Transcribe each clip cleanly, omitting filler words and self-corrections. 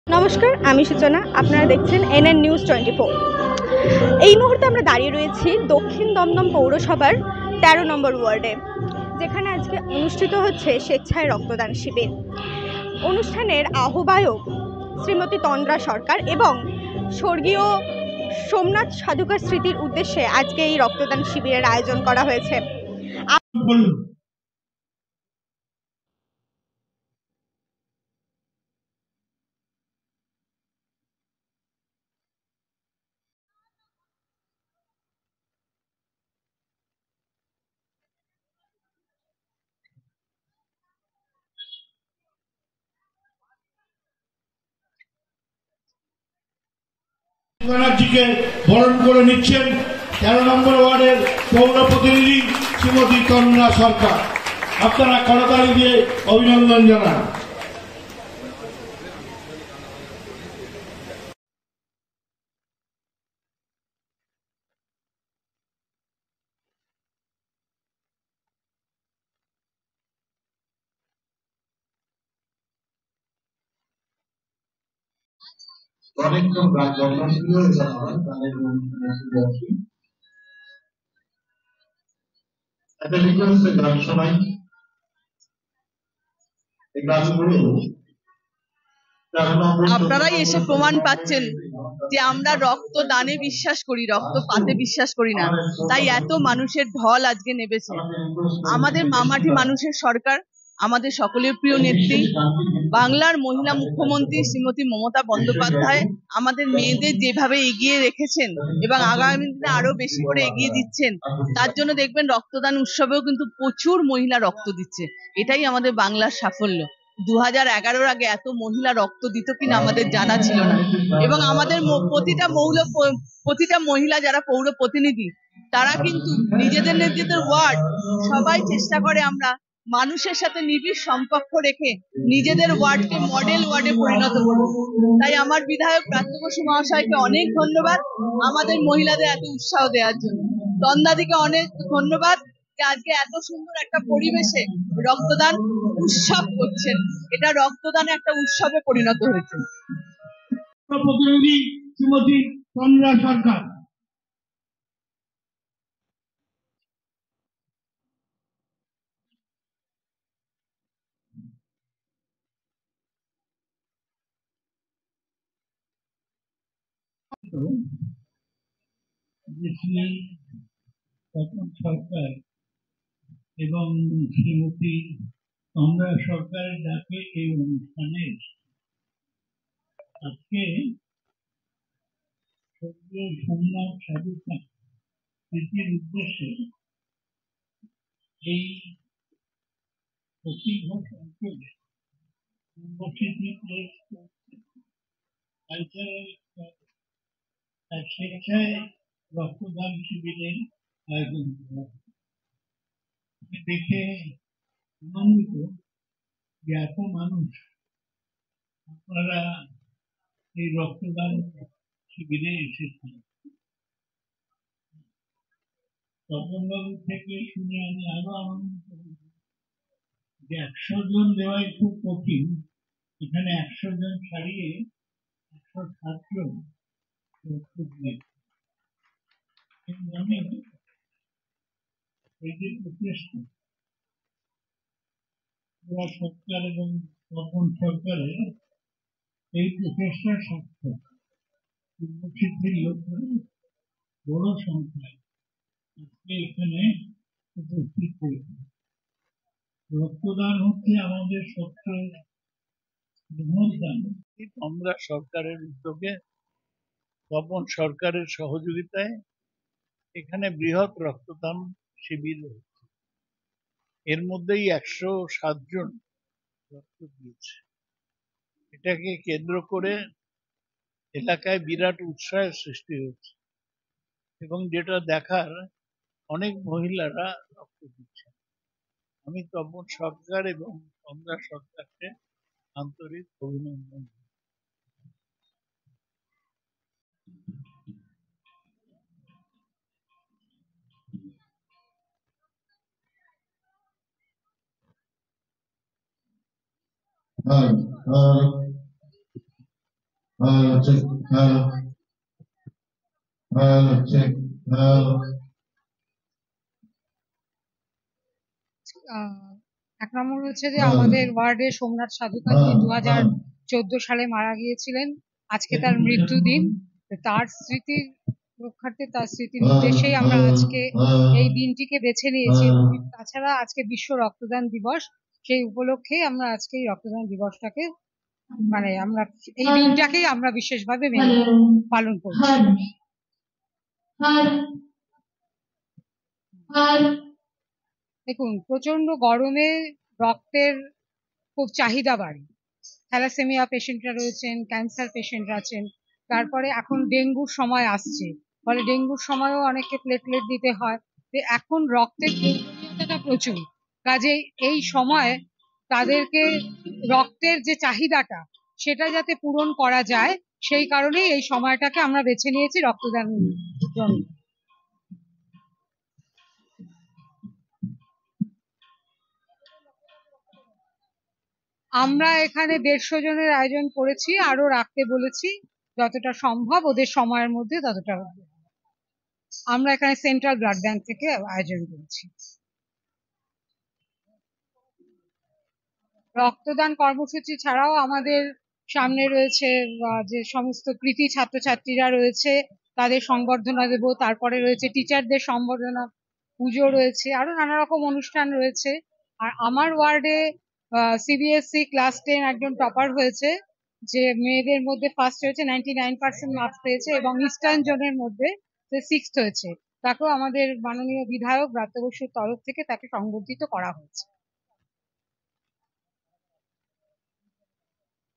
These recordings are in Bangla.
নমস্কার, আমি সূচনা। আপনারা দেখছেন এনএন নিউজ 24। এই মুহূর্তে আমরা দাঁড়িয়ে রয়েছি দক্ষিণ দমদম পৌরসভার ১৩ নম্বর ওয়ার্ডে, যেখানে আজকে অনুষ্ঠিত হচ্ছে স্বেচ্ছায় রক্তদান শিবির। অনুষ্ঠানের আহ্বায়ক শ্রীমতী তন্দ্রা সরকার এবং স্বর্গীয় সোমনাথ সাধুকার স্মৃতির উদ্দেশ্যে আজকে এই রক্তদান শিবিরের আয়োজন করা হয়েছে। ব্যানার্জিকে বরণ করে নিচ্ছেন ১৩ নম্বর ওয়ার্ডের পৌর প্রতিনিধি শ্রীমতী তন্দ্রা সরকার। আপনারা করতালি দিয়ে অভিনন্দন জানান। অনেকক্ষণ রাত যখন শুরু হয়ে যাওয়া তাদের একটা রিকোয়েস্ট গান শোনাই। এই গানগুলো আপনারাই এসে প্রমাণ পাচ্ছেন যে আমরা রক্তদানে বিশ্বাস করি, রক্তপাতে বিশ্বাস করি না। তাই এত মানুষের ঢল আজকে নেমেছে। আমাদের মামাটি মানুষের সরকার, আমাদের সকলের প্রিয় নেত্রী, বাংলার মহিলা মুখ্যমন্ত্রী শ্রীমতী মমতা বন্দ্যোপাধ্যায় আমাদের মেয়েদের যেভাবে এগিয়ে রেখেছেন এবং আগামী দিনে আরো বেশি করে এগিয়ে দিচ্ছেন, তার জন্য দেখবেন রক্তদান উৎসবেও কিন্তু প্রচুর মহিলা রক্ত দিচ্ছে। এটাই আমাদের বাংলার সাফল্য। 2011-র আগে এত মহিলা রক্ত দিত কিনা আমাদের জানা ছিল না। এবং আমাদের প্রতিটা মহিলা যারা পৌর প্রতিনিধি, তারা কিন্তু নিজেদের ওয়ার্ড সবাই চেষ্টা করে আমরা মানুষের সাথে নিবিড় সম্পর্ক রেখে নিজেদের ওয়ার্ডকে মডেল ওয়ার্ডে পরিণত করব। তাই আমার বিধায়ক প্রাপ্ত বসু মহাশয়কে অনেক ধন্যবাদ আমাদের মহিলাদের এত উৎসাহ দেওয়ার জন্য। তন্দাদিকে অনেক ধন্যবাদ যে আজকে এত সুন্দর একটা পরিবেশে রক্তদান উৎসব করছেন। এটা রক্তদান একটা উৎসবে পরিণত হয়েছে। প্রতিনিধি শ্রীমতী তন্দ্রা সরকার। সরকার এবং শ্রীমতী তন্দ্রা সরকারের ডাকে এই অনুষ্ঠানে আজকে সোমনাথ সাধুকার স্মৃতির উদ্দেশ্যে এই প্রতিঘোষ অঞ্চলে স্বেচ্ছায় রক্তদান শিবিরের আয়োজন করা দেখে আনন্দিত যে এত মানুষ আপনারা এই রক্তদান শিবিরে এসেছেন। তপনবাবু থেকে শুনে আমি আরো আনন্দিত যে 100 জন দেওয়াই খুব কঠিন, এখানে 100 জন ছাড়িয়ে 107 জন আমি এই যে প্রচেষ্টা সরকার এবং তপন সরকারের এই প্রচেষ্টা সার্থক। উপস্থিতির লোকরা বড় সংখ্যায় এখানে উপস্থিত হয়েছে। রক্তদান হচ্ছে আমাদের সবচেয়ে বৃহৎ দান। আমরা সরকারের উদ্যোগে তপন সরকারের সহযোগিতায় এখানে বৃহৎ রক্তদান শিবির হচ্ছে। এর মধ্যেই 107 জন রক্ত দিয়েছে। এটাকে কেন্দ্র করে এলাকায় বিরাট উৎসাহের সৃষ্টি হয়েছে এবং যেটা দেখার অনেক মহিলারা রক্ত দিচ্ছে। আমি তপন সরকার এবং তন্দ্রা সরকারকে আন্তরিক অভিনন্দন। check, check, এক নম্বর হচ্ছে যে আমাদের ওয়ার্ডে সোমনাথ সাধুকাজি 2014 সালে মারা গিয়েছিলেন। আজকে তার মৃত্যুদিন। তার স্মৃতির রক্ষার্থে, তার স্মৃতির উদ্দেশ্যেই আমরা আজকে এই দিনটিকে বেছে নিয়েছি। তাছাড়া আজকে বিশ্ব রক্তদান দিবস, সেই উপলক্ষেই আমরা আজকে এই রক্তদান দিবসটাকে আমরা এই দিনটাকেই আমরা বিশেষভাবে পালন করছি। দেখুন, প্রচন্ড গরমে রক্তের খুব চাহিদা বাড়ে। থ্যালাসেমিয়া পেশেন্টরা রয়েছেন, ক্যান্সার পেশেন্ট আছেন, তারপরে এখন ডেঙ্গুর সময় আসছে, ফলে ডেঙ্গুর সময়ও অনেককে প্লেটলেট দিতে হয়। এখন রক্তের প্রয়োজনীয়তাটা প্রচুর, কাজেই এই সময় তাদেরকে রক্তের যে চাহিদাটা সেটা যাতে পূরণ করা যায়, সেই কারণেই এই সময়টাকে আমরা বেছে নিয়েছি রক্তদানের জন্য। আমরা এখানে 150 জনের আয়োজন করেছি, আরো রাখতে বলেছি যতটা সম্ভব ওদের সময়ের মধ্যে ততটা। আমরা এখানে সেন্ট্রাল ব্লাড ব্যাংক থেকে আয়োজন করেছি। রক্তদান কর্মসূচি ছাড়াও আমাদের সামনে রয়েছে যে সমস্ত কৃতি ছাত্রছাত্রীরা রয়েছে তাদের সংবর্ধনা দেব, তারপরে রয়েছে টিচারদের সংবর্ধনা, পুজো রয়েছে, আরো নানা রকম অনুষ্ঠান রয়েছে। আর আমার ওয়ার্ডে CBSE ক্লাস 10 একজন টপার হয়েছে, যে মেয়েদের মধ্যে ফার্স্ট হয়েছে, 99% মার্কস পেয়েছে, এবং ইস্টার্ন জোনের মধ্যে সে 6th হয়েছে। তাকেও আমাদের মাননীয় বিধায়ক ব্রাত্য বসুর তরফ থেকে তাকে সংবর্ধিত করা হয়েছে।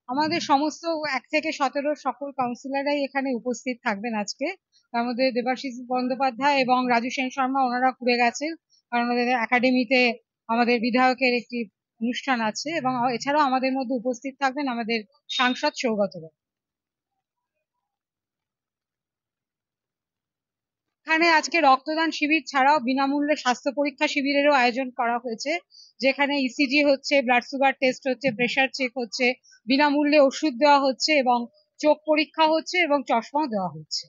আমাদের সমস্ত 1 থেকে 17 সকল কাউন্সিলররাই এখানে উপস্থিত থাকবেন আজকে। তার মধ্যে দেবাশিস বন্দ্যোপাধ্যায় এবং রাজু সেন শর্মা, ওনারা ঘুরে গেছেন কারণ ওদের একাডেমিতে আমাদের বিধায়কের একটি অনুষ্ঠান আছে, এবং এছাড়াও আমাদের মধ্যে উপস্থিত থাকবেন আমাদের সাংসদ সৌগত রায়। এখানে আজকে রক্তদান শিবির ছাড়াও বিনামূল্যে স্বাস্থ্য পরীক্ষা শিবিরেরও আয়োজন করা হয়েছে, যেখানে ECG হচ্ছে, ব্লাড সুগার টেস্ট হচ্ছে, প্রেশার চেক হচ্ছে, বিনামূল্যে ওষুধ দেওয়া হচ্ছে, এবং চোখ পরীক্ষা হচ্ছে, এবং চশমাও দেওয়া হচ্ছে।